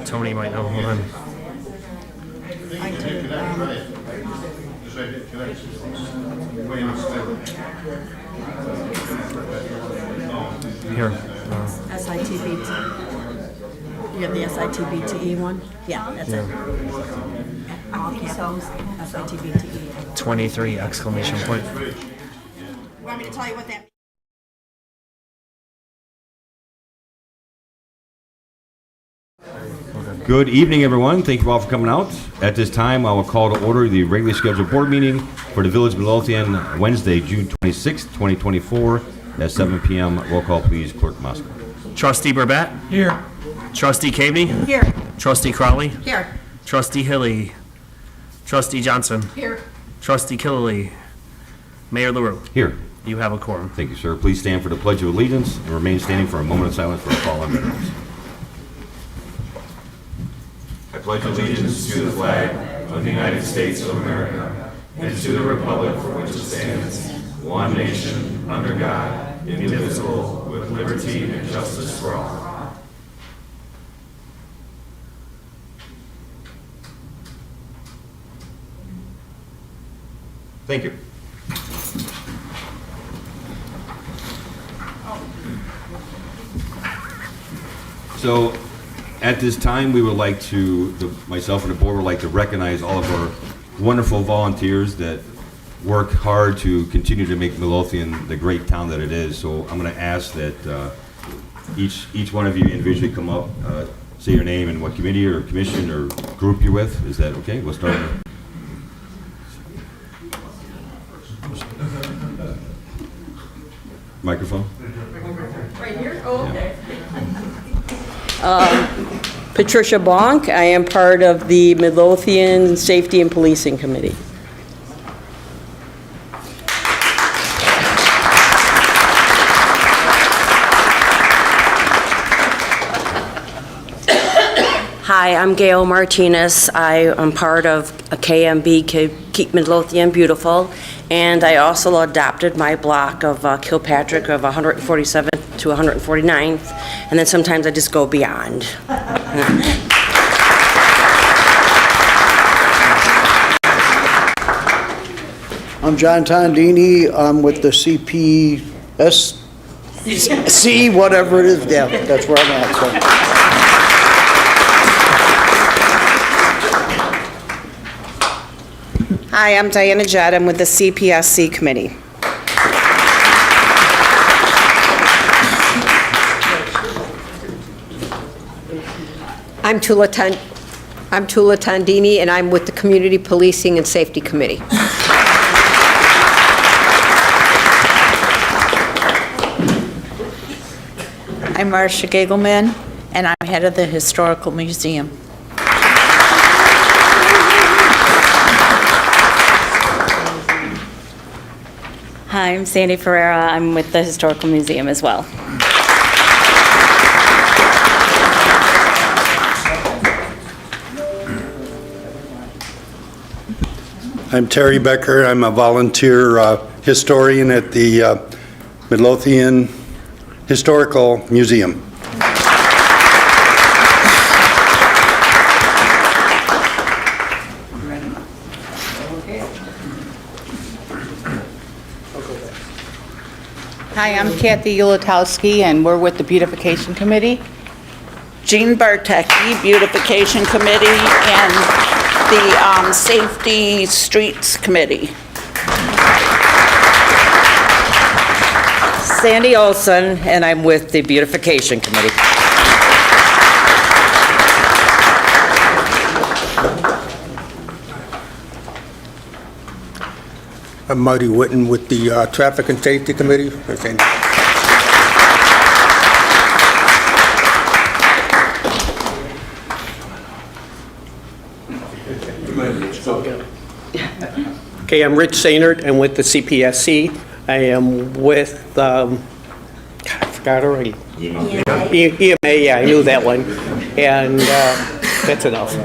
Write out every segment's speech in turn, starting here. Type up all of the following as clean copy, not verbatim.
Tony might know. Hold on. I do. Here. SITBT. You have the SITBTE one? Yeah, that's it. All capitals, SITBTE. 23 exclamation point. You want me to tell you what that means? Good evening, everyone. Thank you all for coming out. At this time, I will call to order the regularly scheduled board meeting for the Village of Midlothian, Wednesday, June 26, 2024, at 7 p.m. Roll call, please, Clerk Mosker. Trustee Burbatt? Here. Trustee Caveney? Here. Trustee Crowley? Here. Trustee Hilly? Trustee Johnson? Here. Trustee Killelea? Mayor LaRue? Here. You have a quorum. Thank you, sir. Please stand for the Pledge of Allegiance and remain standing for a moment of silence for our fallen veterans. I pledge allegiance to the flag of the United States of America and to the republic for which it stands, one nation, under God, indivisible, with liberty and justice for all. Thank you. So, at this time, we would like to, myself and the board would like to recognize all of our wonderful volunteers that work hard to continue to make Midlothian the great town that it is. So I'm going to ask that each one of you individually come up, say your name and what committee or commission or group you're with. Is that okay? We'll start. Microphone. Right here? Oh, okay. Patricia Bonk. I am part of the Midlothian Safety and Policing Committee. Hi, I'm Gail Martinez. I am part of a KMB, Keep Midlothian Beautiful, and I also adopted my block of Kilpatrick of 147th to 149th, and then sometimes I just go beyond. I'm John Tondini. I'm with the CPSC, whatever it is. Yeah, that's where I'm at. So. Hi, I'm Diana Jett. I'm with the CPSC committee. I'm Tula Tondini, and I'm with the Community Policing and Safety Committee. I'm Marcia Gagelman, and I'm head of the Historical Museum. Hi, I'm Sandy Ferreira. I'm with the Historical Museum as well. I'm Terry Becker. I'm a volunteer historian at the Midlothian Historical Museum. Hi, I'm Kathy Ulatowski, and we're with the Beautification Committee. Jean Bartecki, Beautification Committee, and the Safety Streets Committee. Sandy Olson, and I'm with the Beautification Committee. I'm Marty Witten with the Traffic and Safety Committee. Okay, I'm Rich Sainert. I'm with the CPSC. I am with, God, I forgot already. EMA, yeah, I knew that one. And that's enough.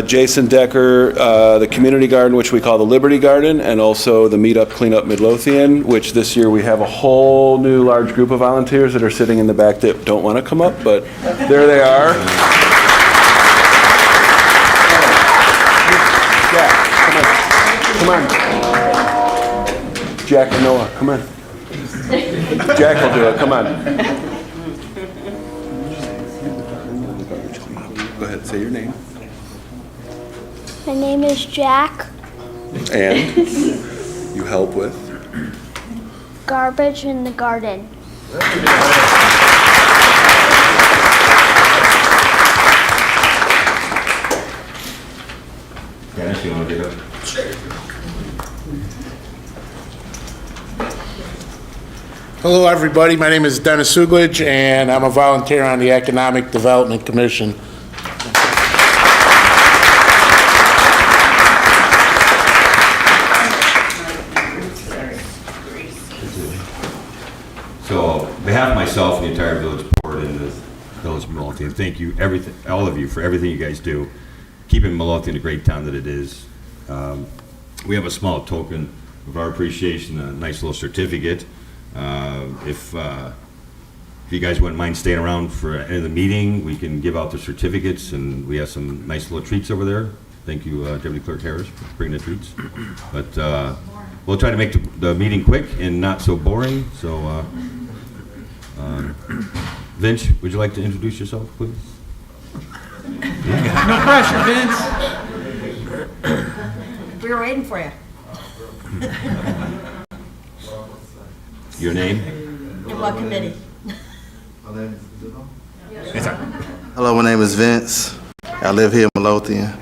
Jason Decker, the community garden, which we call the Liberty Garden, and also the Meetup Cleanup Midlothian, which this year we have a whole new large group of volunteers that are sitting in the back that don't want to come up, but there they are. Jack, come on. Jack and Noah, come on. Jack will do it, come on. Go ahead, say your name. My name is Jack. And you help with? Garbage in the garden. Dennis, you want to get up? Hello, everybody. My name is Dennis Suglich, and I'm a volunteer on the Economic Development Commission. So, on behalf of myself and the entire village board and the village of Midlothian, thank you, all of you, for everything you guys do, keeping Midlothian a great town that it is. We have a small token of our appreciation, a nice little certificate. If you guys wouldn't mind staying around for the end of the meeting, we can give out the certificates, and we have some nice little treats over there. Thank you, Deputy Clerk Harris, for bringing the treats. But we'll try to make the meeting quick and not so boring. So, Vince, would you like to introduce yourself, please? No pressure, Vince. We were waiting for you. Your name? In what committee? Hello, my name is Vince. I live here in Midlothian.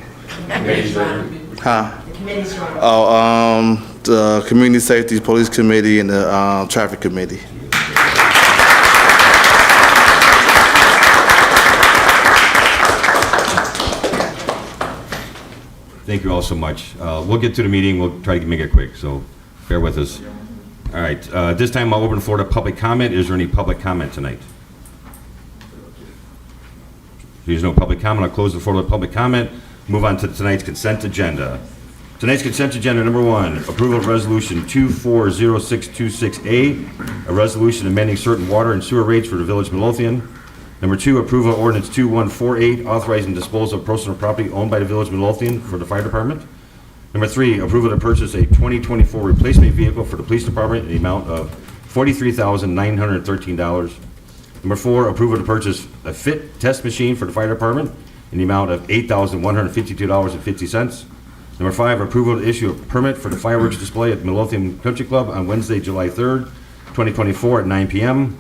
Huh? The committee's wrong. Oh, the Community Safety Police Committee and the Traffic Committee. Thank you all so much. We'll get to the meeting. We'll try to make it quick, so bear with us. All right, this time I'll open the floor to public comment. Is there any public comment tonight? If there's no public comment, I'll close the floor to public comment. Move on to tonight's consent agenda. Tonight's consent agenda, number 1, approval of resolution 240626A, a resolution amending certain water and sewer rates for the village of Midlothian. Number 2, approval of ordinance 2148, authorizing disposal of personal property owned by the village of Midlothian for the fire department. Number 3, approval to purchase a 2024 replacement vehicle for the police department in the amount of $43,913. Number 4, approval to purchase a fit test machine for the fire department in the amount of $8,152.50. Number 5, approval to issue a permit for the fireworks display at Midlothian Country Club on Wednesday, July 3rd, 2024 at 9 p.m.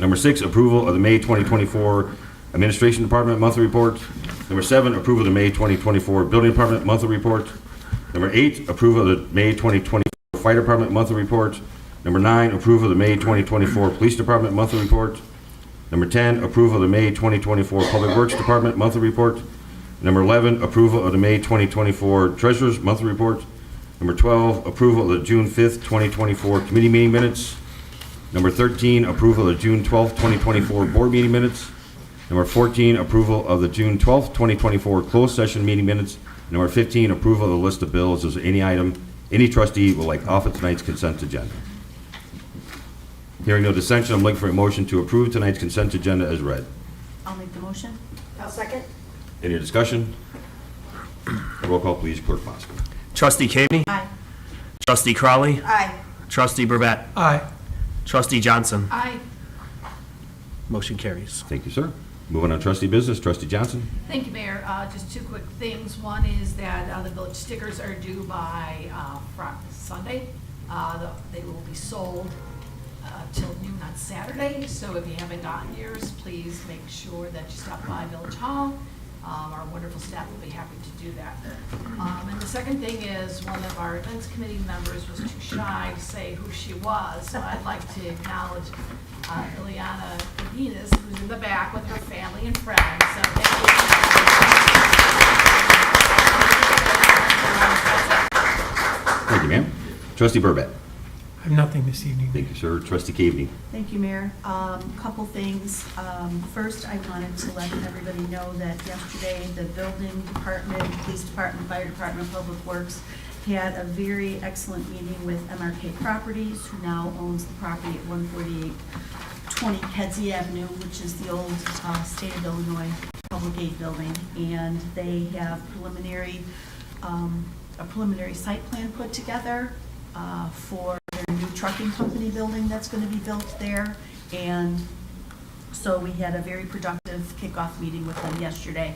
Number 6, approval of the May 2024 Administration Department monthly report. Number 7, approval of the May 2024 Building Department monthly report. Number 8, approval of the May 2024 Fire Department monthly report. Number 9, approval of the May 2024 Police Department monthly report. Number 10, approval of the May 2024 Public Works Department monthly report. Number 11, approval of the May 2024 Treasurer's monthly report. Number 12, approval of the June 5th, 2024 committee meeting minutes. Number 13, approval of the June 12th, 2024 board meeting minutes. Number 14, approval of the June 12th, 2024 closed session meeting minutes. Number 15, approval of the list of bills. Is there any item any trustee would like off of tonight's consent agenda? Hearing no dissension, I'm looking for a motion to approve tonight's consent agenda as read. I'll make the motion. I'll second. Any discussion? Roll call, please, Clerk Foskey. Trustee Cavney? Aye. Trustee Crawley? Aye. Trustee Burbette? Aye. Trustee Johnson? Aye. Motion carries. Thank you, sir. Moving on to trustee business, trustee Johnson. Thank you, Mayor. Just 2 quick things. One is that the village stickers are due by Sunday. They will be sold till noon on Saturday. So if you haven't gotten yours, please make sure that you stop by Village Hall. Our wonderful staff will be happy to do that. And the second thing is one of our events committee members was too shy to say who she was. So I'd like to acknowledge Ileana Godinez, who's in the back with her family and friends. So thank you. Thank you, ma'am. Trustee Burbette. I have nothing this evening. Thank you, sir. Trustee Cavey. Thank you, Mayor. Couple things. First, I wanted to let everybody know that yesterday, the building department, police department, fire department, public works had a very excellent meeting with MRK Properties, who now owns the property at 14820 Kedzie Avenue, which is the old State of Illinois Public Aid Building. And they have a preliminary site plan put together for their new trucking company building that's going to be built there. And so we had a very productive kickoff meeting with them yesterday.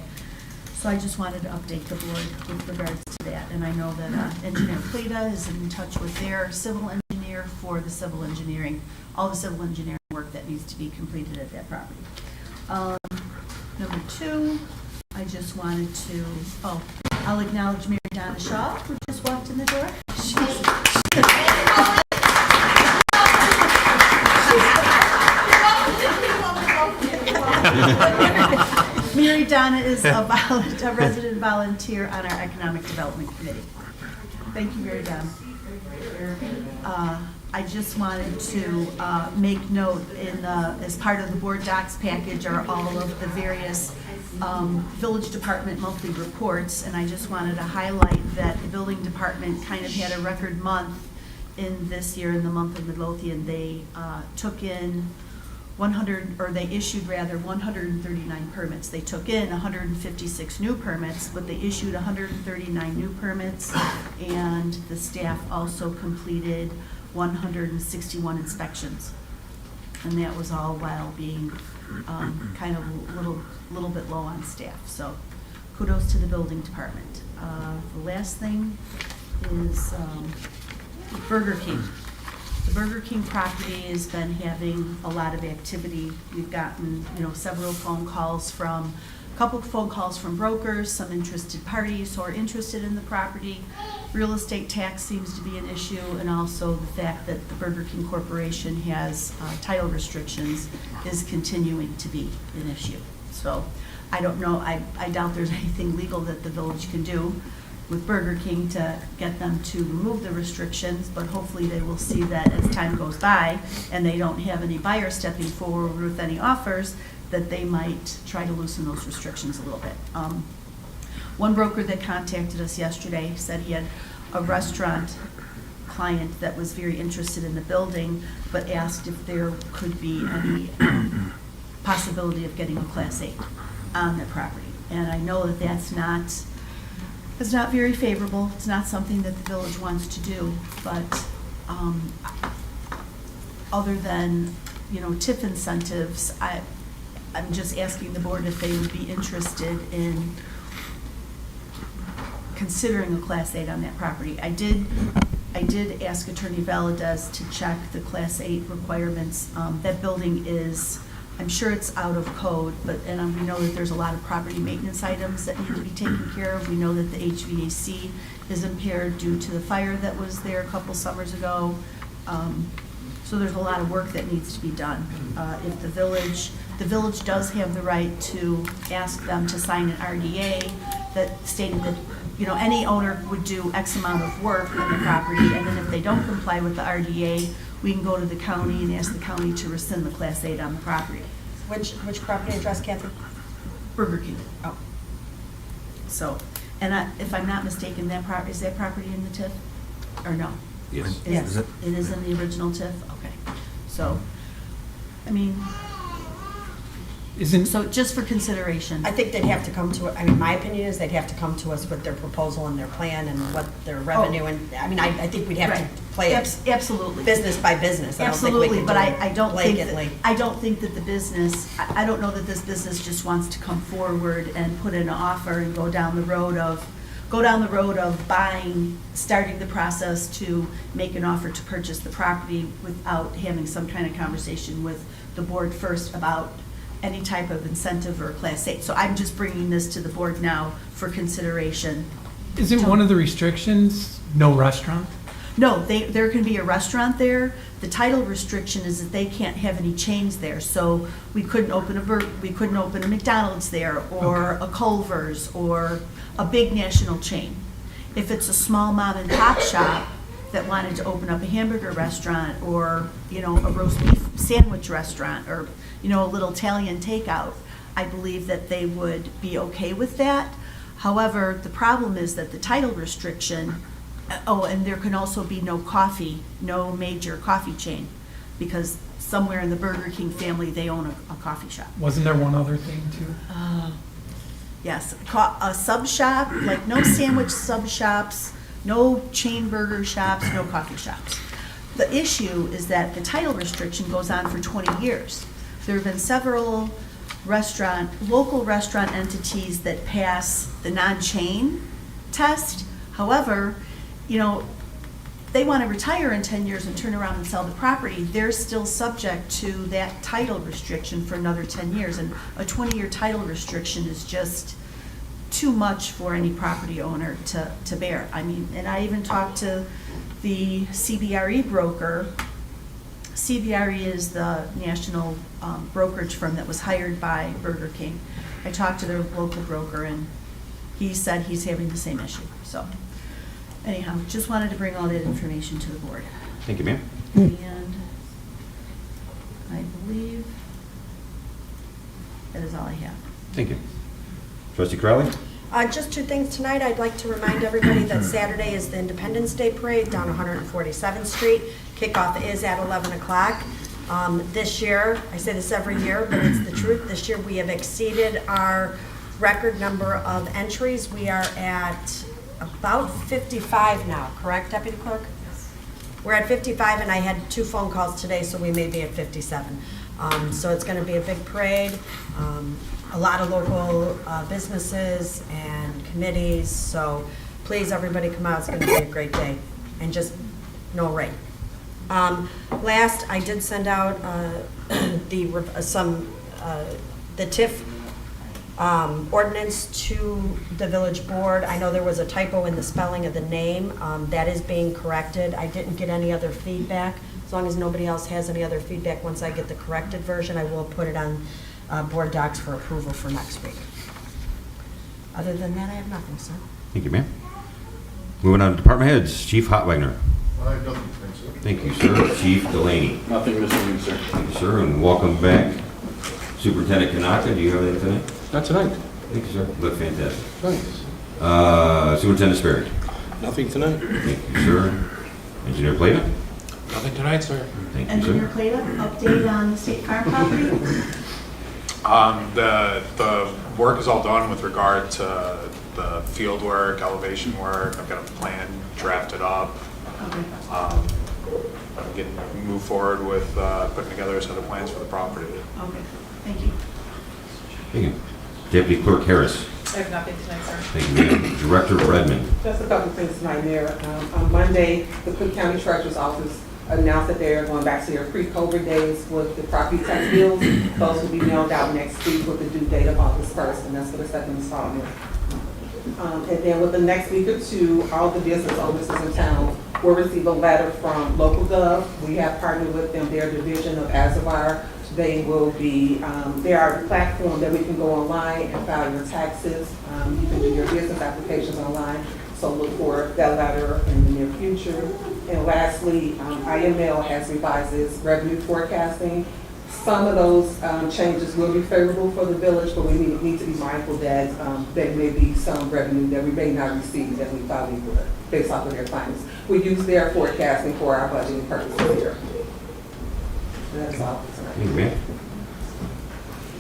So I just wanted to update the board with regards to that. And I know that Engineer Plata is in touch with their civil engineer for the civil engineering, all the civil engineering work that needs to be completed at that property. Number two, I just wanted to, I'll acknowledge Mary Donna Shaw, who just walked in the door. Mary Donna is a resident volunteer on our Economic Development Committee. Thank you, Mary Donna. I just wanted to make note as part of the board docs package are all of the various village department monthly reports, and I just wanted to highlight that the building department kind of had a record month in this year in the month of Midlothian. They took in they issued 139 permits. They took in 156 new permits, but they issued 139 new permits, and the staff also completed 161 inspections. And that was all while being kind of a little bit low on staff. So kudos to the building department. The last thing is Burger King. The Burger King property has been having a lot of activity. We've gotten, several phone calls a couple of phone calls from brokers, some interested parties who are interested in the property. Real estate tax seems to be an issue, and also the fact that the Burger King Corporation has title restrictions is continuing to be an issue. So I don't know, I doubt there's anything legal that the village can do with Burger King to get them to remove the restrictions, but hopefully they will see that as time goes by and they don't have any buyers stepping forward with any offers, that they might try to loosen those restrictions a little bit. One broker that contacted us yesterday said he had a restaurant client that was very interested in the building, but asked if there could be any possibility of getting a Class 8 on the property. And I know that that's not very favorable. It's not something that the village wants to do, but other than, TIF incentives, I'm just asking the board if they would be interested in considering a Class 8 on that property. I did ask Attorney Valadez to check the Class 8 requirements. That building is, I'm sure it's out of code, and we know that there's a lot of property maintenance items that need to be taken care of. We know that the HVAC is impaired due to the fire that was there a couple summers ago. So there's a lot of work that needs to be done. If the village does have the right to ask them to sign an RDA that stated that, any owner would do X amount of work on the property, and then if they don't comply with the RDA, we can go to the county and ask the county to rescind the Class 8 on the property. Which property address, Kathy? Burger King. Oh. So, and if I'm not mistaken, is that property in the TIF? Or no? Yes. Yes, it is in the original TIF? Okay. So, so just for consideration. I think they'd have to come to, my opinion is they'd have to come to us with their proposal and their plan and what their revenue, and, I think we'd have to play it absolutely business by business. Absolutely, but I don't think blatantly. I don't think that the business, I don't know that this business just wants to come forward and put in an offer and go down the road of starting the process to make an offer to purchase the property without having some kind of conversation with the board first about any type of incentive or Class 8. So I'm just bringing this to the board now for consideration. Is it one of the restrictions, no restaurant? No, there can be a restaurant there. The title restriction is that they can't have any chains there. So we couldn't open a McDonald's there, or a Culver's, or a big national chain. If it's a small mom and pop shop, that wanted to open up a hamburger restaurant or, you know, a roast beef sandwich restaurant or, you know, a little Italian takeout, I believe that they would be okay with that. However, the problem is that the title restriction, and there can also be no coffee, no major coffee chain, because somewhere in the Burger King family, they own a coffee shop. Wasn't there one other thing too? Yes, a sub shop, like no sandwich sub shops, no chain burger shops, no coffee shops. The issue is that the title restriction goes on for 20 years. There have been several local restaurant entities that pass the non-chain test. However, you know, they want to retire in 10 years and turn around and sell the property, they're still subject to that title restriction for another 10 years. And a 20-year title restriction is just too much for any property owner to bear. I mean, and I even talked to the CBRE broker. CBRE is the national brokerage firm that was hired by Burger King. I talked to their local broker, and he said he's having the same issue. So anyhow, just wanted to bring all that information to the board. Thank you, ma'am. And I believe that is all I have. Thank you. Trustee Crowley? Just two things tonight. I'd like to remind everybody that Saturday is the Independence Day Parade down 147th Street. Kickoff is at 11 o'clock. This year, I say this every year, but it's the truth, this year we have exceeded our record number of entries. We are at about 55 now, correct, Deputy Clerk? Yes. We're at 55, and I had 2 phone calls today, so we may be at 57. So it's going to be a big parade. A lot of local businesses and committees, so please, everybody come out. It's going to be a great day, and just no rain. Last, I did send out the TIF ordinance to the village board. I know there was a typo in the spelling of the name. That is being corrected. I didn't get any other feedback. As long as nobody else has any other feedback, once I get the corrected version, I will put it on board docs for approval for next week. Other than that, I have nothing, sir. Thank you, ma'am. Moving on to department heads. Chief Hotwagner. I have nothing, thanks, sir. Thank you, sir. Chief Delaney. Nothing missing, sir. Thank you, sir, and welcome back. Superintendent Kanaka, do you have anything tonight? Not tonight. Thank you, sir. Look fantastic. Thanks. Superintendent Sperry. Nothing tonight. Thank you, sir. Engineer Plata. Nothing tonight, sir. Thank you, Engineer sir. Plata, update on the state farm property? The work is all done with regard to the field work, elevation work. I've got a plan drafted up. Okay. I'm move forward with putting together a set of plans for the property. Okay, thank you. Thank you. Deputy Clerk Harris. I have nothing tonight, sir. Thank you, ma'am. Director Redmond. Just a couple of things tonight, Mayor. On Monday, the Cook County Treasurer's Office announced that they're going back to their pre-COVID days with the property tax bills. Those will be mailed out next week with the due date of August 1st, and that's for the second installment. And then with the next week or two, all the business owners in town will receive a letter from LocalGov. We have partnered with them, their division of Azavar. They will be, they are a platform that we can go online and file your taxes. You can do your business applications online. So look for that letter in the near future. And lastly, IML has revised its revenue forecasting. Some of those changes will be favorable for the village, but we need to be mindful that there may be some revenue that we may not receive that we thought we would, based off of their findings. We use their forecasting for our budgeting purposes here. That's all. Thank you, ma'am.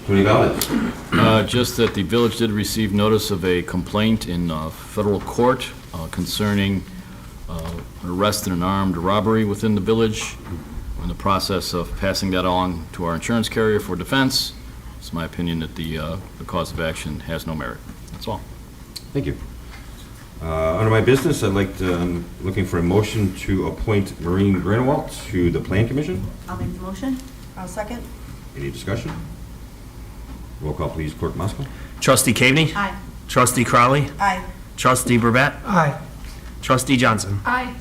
Tony Valdez. Just that the village did receive notice of a complaint in federal court concerning an arrest in an armed robbery within the village. We're in the process of passing that on to our insurance carrier for defense. It's my opinion that the cause of action has no merit. That's all. Thank you. Under my business, I'm looking for a motion to appoint Maureen Granawalt to the Plan Commission. I'll make the motion. I'll second. Any discussion? Roll call, please, Clerk Moscow. Trustee Caveney. Aye. Trustee Crowley. Aye. Trustee Burbette. Aye. Trustee Johnson. Aye.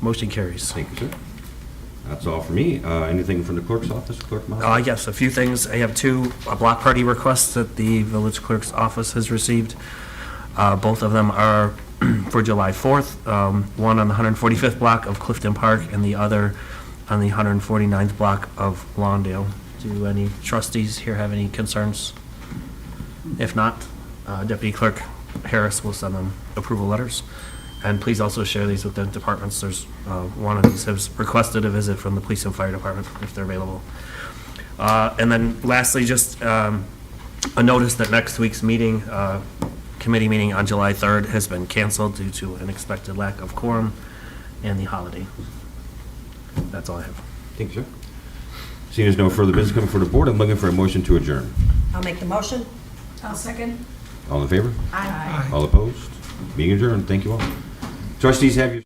Motion carries. Thank you, sir. That's all for me. Anything from the clerk's office, Clerk Moscow? Yes, a few things. I have 2 block party requests that the village clerk's office has received. Both of them are for July 4th, one on the 145th block of Clifton Park and the other on the 149th block of Lawndale. Do any trustees here have any concerns? If not, Deputy Clerk Harris will send them approval letters. And please also share these with the departments. There's one of these has requested a visit from the police and fire department if they're available. And then lastly, just a notice that next week's meeting, committee meeting on July 3rd has been canceled due to an expected lack of quorum and the holiday. That's all I have. Thank you, sir. Seeing there's no further business coming for the board, I'm looking for a motion to adjourn. I'll make the motion. I'll second. All in favor? Aye. All opposed? Being adjourned. Thank you all. Trustees, have your...